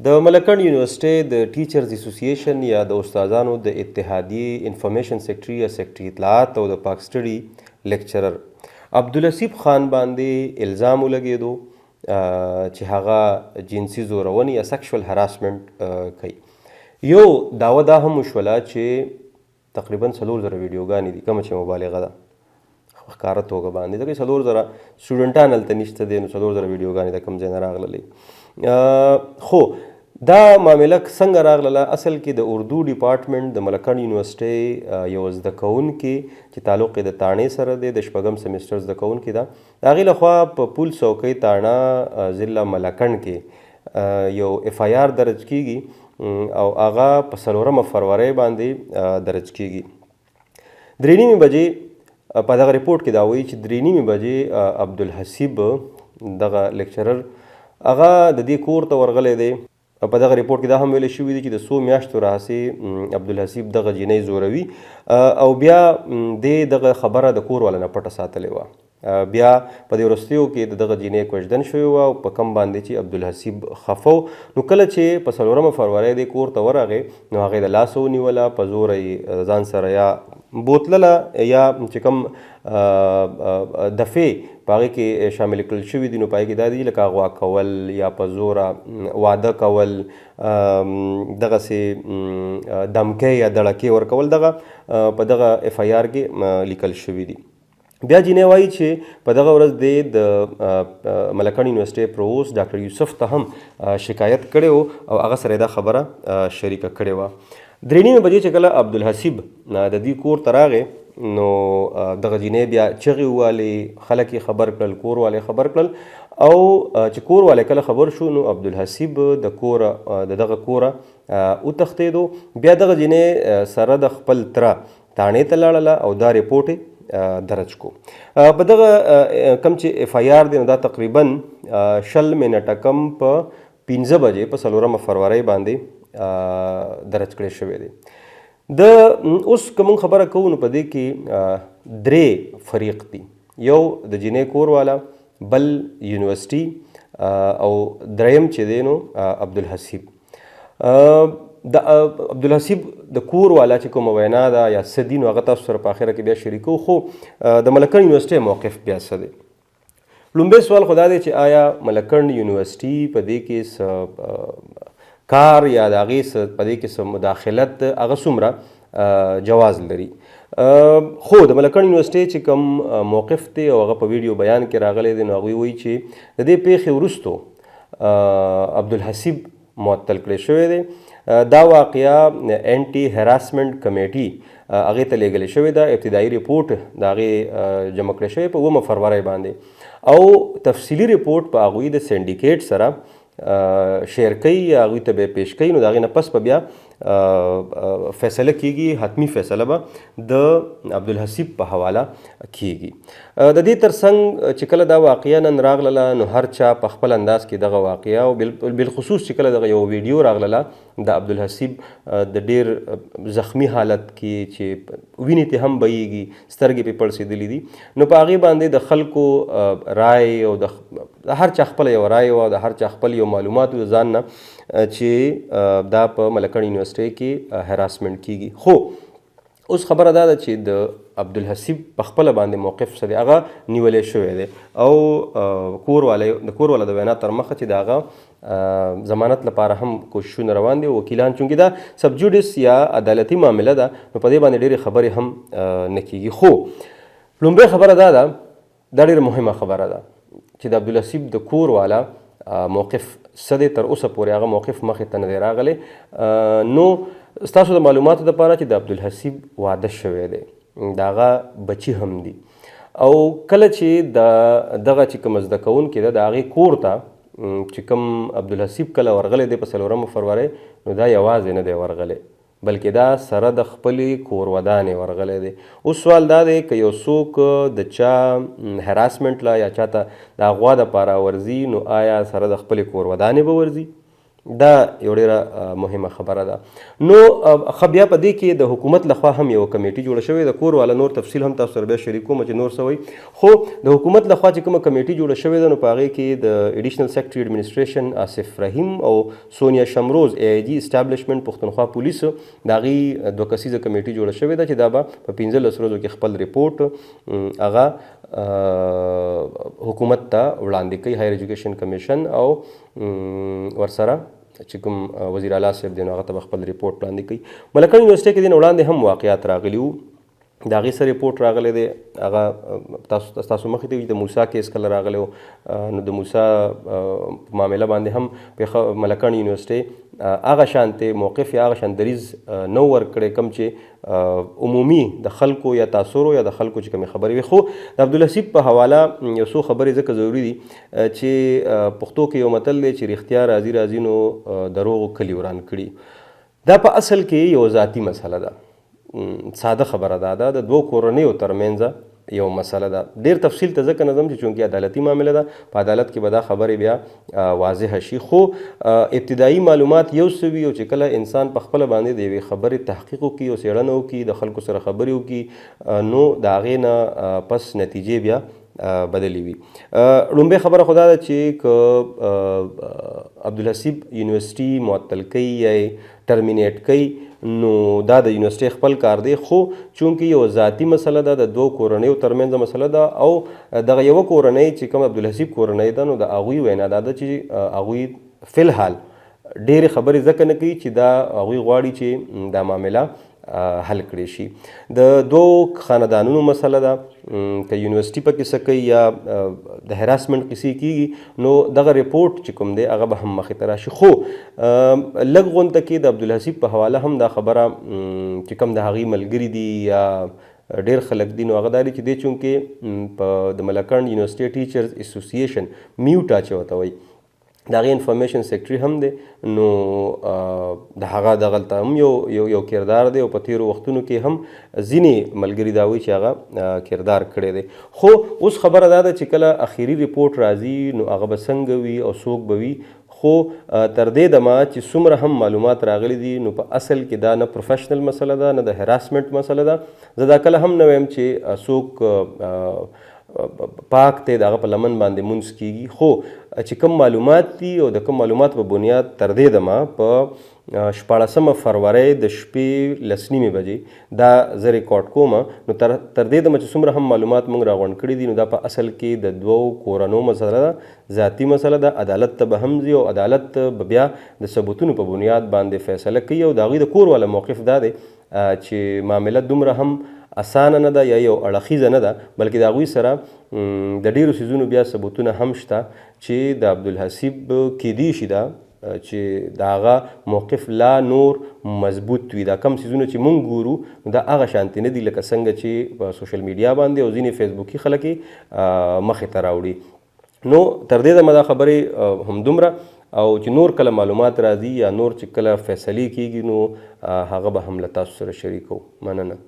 د ملکنډ یونیورسټۍ د ټیچرز اسوسییشن یا د استادانو د اتحادیې انفارمیشن سیکرټري یا سیکرټري اطلاعات او د پاک سټډي لیکچرر عبدالحسیب خان باندې الزام ولګېدو چې هغه جنسي زورونې یا سیکشوال هراسمنټ کوي. یو دعوه دا هم وشوله چې تقریبا 4,000 ویډیوګانې دي کومه چې مبالغه ده ښکاره توګه باندې ځکه 4,000 سټوډنټان هلته نشته دی نو 4,000 ویډیوګانې د کوم ځای نه راغللی. خو دا معامله څنګه راغله؟ اصل کې د اردو ډپارټمنټ د ملکنډ یونیورسټۍ یو زده کوونکي چې تعلق یې د تاڼې سره دی د 6م سیمسټر زده کوونکي ده د هغې لخوا په پول څوکۍ تاڼه ضلع ملکنډ کې یو FIR درج کیږي او هغه په 4 فروری باندې درج کیږي. 3:30 بجې په دغه ریپورټ کې دا وایي چې 3:30 بجې عبدالحسیب دغه لیکچرر هغه د دې کور ته ورغلی دی. په دغه ریپورټ کې دا هم ویل شوي دي چې د 100 میاشتو راهیسې عبدالحسیب دغه جینۍ زوروي او بیا دې دغه خبره د کور والا نه پټه ساتلې وه. بیا په دې وروستیو کې د دغه جینۍ کوژدن شوې وه او په کم باندې چې عبدالحسیب خفه و نو کله چې په 4 فروری دې کور ته ورغې نو هغې د لاسه ونیوله په زوره یې ځان سره یا بوتلله یا چې کوم دفې په هغې کې شامل کړل شوي دي نو په هغې کې دا دي لکه غوا کول یا په زوره واده کول دغسې دمکۍ یا دړکې ورکول دغه په دغه FIR کې لیکل شوي دي. بیا جینۍ وایي چې په دغه ورځ د ملکنډ یونیورسټۍ پرووست ډاکټر یوسف ته هم شکایت کړی و او هغه سره دا خبره شریکه کړې وه. 3:30 بجې چې کله عبدالحسیب د دې کور ته راغې نو دغه جینۍ بیا چغې ووالې خلک یې خبر کړل کور والے خبر کړل او چې کور والے کله خبر شو نو عبدالحسیب د دغه کوره وتښتېدو. بیا دغه جینۍ سره د خپل تره تاڼې ته لاړله او دا ریپورټ یې درج کو. په دغه کم چې FIR دی نو دا تقریبا 20 منټه کم په 15 بجې په 4 فروری باندې درج کړی شوی دی. اوس که موږ خبره کوو نو په دې کې 3 فریق دي. یو د جینۍ کور والا، بل یونیورسټي او دریم چې دی نو عبدالحسیب. د عبدالحسیب د کور والا چې کومه وینا ده یا څه دي نو هغه تاسو سره په اخره کې بیا شریکو. خو د ملکنډ یونیورسټۍ موقف بیا څه دی؟ لومبی سوال خو دا دی چې آیا ملکنډ یونیورسټي په دې کې څه کار یا د هغې په دې کې څه مداخلت هغه څومره جواز لري؟ خو د ملکنډ یونیورسټۍ چې کوم موقف دی او هغه په ویډیو بیان کې راغلی دی نو هغوی وایي چې د دې پیښې وروستو عبدالحسیب معطل کړی شوی دی. دا واقعه انټي هراسمنټ کمیټي هغې ته لیږلی شوې ده. ابتدایي ریپورټ د هغې جمع کړی شوی په 9 فروری باندې او تفصیلي ریپورټ په هغوی د سینډیکیټ سره شیر کوي یا هغوی ته به یې پیش کوي نو د هغې نه پس به بیا فیصله کیږي. حتمی فیصله به د عبدالحسیب په حواله کیږي. د دې ترڅنګ چې کله دا واقعه نن راغله نو هر چا په خپل انداز کې دغه واقعه او بالخصوص چې کله دغه یو ویډیو راغله د عبدالحسیب د ډیر زخمی حالت کې چې وینې ته هم بهیږي سترګې پې پړسېدلې دي نو په هغې باندې د خلکو رای او د هر چا خپله یو رای او د هر چا خپل یو معلومات د ځان نه چې دا په ملکنډ یونیورسټۍ کې هراسمنټ کیږي. خو اوس خبره دا ده چې د عبدالحسیب په خپله باندې موقف څه دی هغه نیولی شوی دی او د کور والا د وینا تر مخه چې د هغه ضمانت لپاره هم کوششونه روان دي. وکیلان چونکې دا سبجوډیس یا عدالتي معامله ده نو په دې باندې ډېرې خبرې هم نه کیږي. خو لومبۍ خبره دا ده، دا ډېره مهمه خبره ده چې د عبدالحسیب د کور والا موقف څه دی. تر اوسه پورې هغه موقف مخې ته نه دی راغلی. نو ستاسو د معلوماتو دپاره چې د عبدالحسیب واده شوی دی، د هغه بچي هم دي او کله چې دغه چې کوم زده کوونکی ده د هغې کور ته چې کوم عبدالحسیب کله ورغلی دی په 4 فروری نو دا یوازې نه دی ورغلی بلکې دا سره د خپلې کورودانې ورغلی دی. اوس سوال دا دی که یو څوک د چا هراسمنټ له یا چاته د غوا دپاره ورځي نو آیا سره د خپلې کورودانې به ورځي؟ دا یو ډېره مهمه خبره ده. نو ښه بیا په دې کې د حکومت لخوا هم یو کمیټي جوړه شوې ده. کور والا نور تفصیل هم تاسو سره بیا شریکوم چې نور څه وایي. خو د حکومت لخوا چې کومه کمیټي جوړه شوې ده نو په هغې کې د ایډیشنل سیکرټري ایډمنسټریشن آصف رحیم او سونیا شمروز AIG اسټابلیشمنت پښتونخوا پولیسو د هغې 2 کسیزه کمیټي جوړه شوې ده چې دا به په 15 ورځو کې خپل ریپورټ هغه حکومت ته وړاندې کوي. هایر ایجوکیشن کمیشن او ورسره چې کوم وزیر اعلی صاحب دی نو هغه ته به خپل ریپورټ وړاندې کوي. ملکن یونیورسټۍ کې دې نه وړاندې هم واقعات راغلي وو. د هغې څه ریپورټ راغلی دی هغه تاسو مخې ته وي. د موسی کیس کله راغلی و نو د موسی په معامله باندې هم ملکن یونیورسټۍ هغه شانتې موقف یا هغه شان دریځ نه ورکړی کوم چې عمومي د خلکو یا تاثرو یا د خلکو چې کومې خبرې وي. خو د عبدالحسیب په حواله یو څو خبرې ځکه ضروري دي چې پښتو کې یو متل دی چې رښتیا راځي راځي نو دروغو کلي وران کړي. دا په اصل کې یو ذاتي مسله ده. ساده خبره ده د 2 کورنیو ترمنځ یو مسله ده. ډېر تفصیل ته ځکه نه ځم چې چونکې عدالتي معامله ده. په عدالت کې به دا خبرې بیا واضحه شي. خو ابتدایي معلومات یو څه وي او چې کله انسان په خپله باندې د یوې خبرې تحقیق وکړي او څېړنه وکړي د خلکو سره خبرې وکړي نو د هغې نه پس نتیجې بیا بدلې وي. لومبۍ خبره خو دا ده چې که عبدالحسیب یونیورسټي معطل کوي یا ټرمینیټ کوي نو دا د یونیورسټۍ خپل کار دی. خو چونکې یو ذاتي مسله ده د 2 کورنیو ترمنځ مسله ده او دغه یوه کورنۍ چې کوم عبدالحسیب کورنۍ ده نو د هغوی وینا دا ده چې هغوی فی الحال ډېرې خبرې ځکه نه کوي چې دا هغوی غواړي چې دا معامله حل کړی شي. د 2 خاندانونو مسله ده که یونیورسټي پکې څه کوي یا د هراسمنټ کیسې کیږي نو دغه ریپورټ چې کوم دی هغه به هم مخې ته راشي. خو لږ غونته کې د عبدالحسیب په حواله هم دا خبره چې کوم د هغې ملګري دي یا ډېر خلک دي نو هغه دا دی چې دی چونکې په د ملکنډ یونیورسټي ټیچرز اسوسییشن میوټا چې ورته وایي د هغې انفارمیشن سیکرټري هم دی نو د هغه دغلته هم یو کردار دی او په تېرو وختونو کې هم ځینې ملګري دا وایي چې هغه کردار کړی دی. خو اوس خبره دا ده چې کله اخري ریپورټ راځي نو هغه به څنګه وي او څوک به وي. خو تر دې دمه چې څومره هم معلومات راغلي دي نو په اصل کې دا نه پروفیشنل مسله ده نه د هراسمنټ مسله ده. زه دا کله هم نه وایم چې څوک پاک دی د هغه په لمن باندې مونځ کیږي. خو چې کوم معلومات دي او د کوم معلومات په بنیاد تر دې دمه په 14 فروری د شپې 10:30 بجې دا زه ریکارډ کوم نو تر دې دمه چې څومره هم معلومات موږ راغونډ کړي دي نو دا په اصل کې د 2 کورنو مسله ده. ذاتي مسله ده. عدالت ته به هم ځي او عدالت به بیا د ثبوتونو په بنیاد باندې فیصله کوي او د هغوی د کور والا موقف دا دی چې معامله دومره هم اسانه نه ده یا یو اړخیزه نه ده بلکې د هغوی سره د ډېرو څیزونو بیا ثبوتونه هم شته چې د عبدالحسیب کیدی شي دا چې د هغه موقف لا نور مضبوط وي. دا کم څیزونه چې مونږ ګورو دا هغه شانتې نه دي لکه څنګه چې په سوشل میډیا باندې او ځینې فیسبوکي خلک یې مخې ته راوړي. نو تر دې دمه دا خبرې همدومره او چې نور کله معلومات راځي یا نور چې کله فیصلې کیږي نو هغه به هم له تاسو سره شریکو. مننه.